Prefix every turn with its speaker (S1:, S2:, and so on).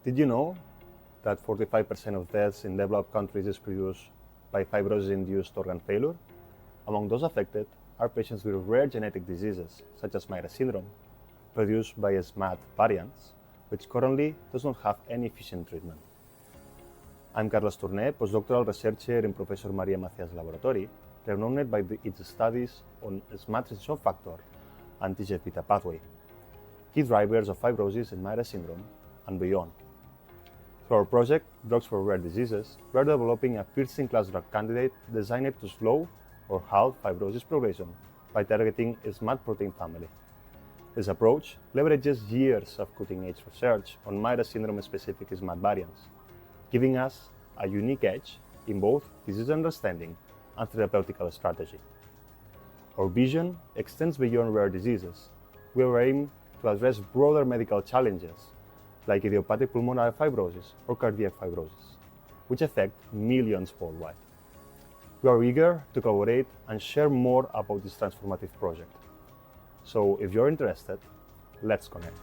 S1: Did you know that 45% of deaths in developed countries is produced by fibrosis-induced organ failure? Among those affected are patients with rare genetic diseases, such as Myhre syndrome, produced by SMAD variants, which currently does not have any efficient treatment. I'm Carlos Tourné, postdoctoral researcher in Professor María Macías' laboratory, renowned by its studies on SMAD transition factor and TGF-beta pathway, key drivers of fibrosis in Myhre syndrome and beyond. Through our project, Drugs for Rare Diseases, we are developing a first-in-class drug candidate designed to slow or halt fibrosis progression by targeting a SMAD protein family. This approach leverages years of cutting-edge research on Myhre syndrome-specific SMAD variants, giving us a unique edge in both disease understanding and therapeutic strategy. Our vision extends beyond rare diseases. We aim to address broader medical challenges like idiopathic pulmonary fibrosis or cardiac fibrosis, which affect millions worldwide. We are eager to collaborate and share more about this transformative project. So if you're interested, let's connect.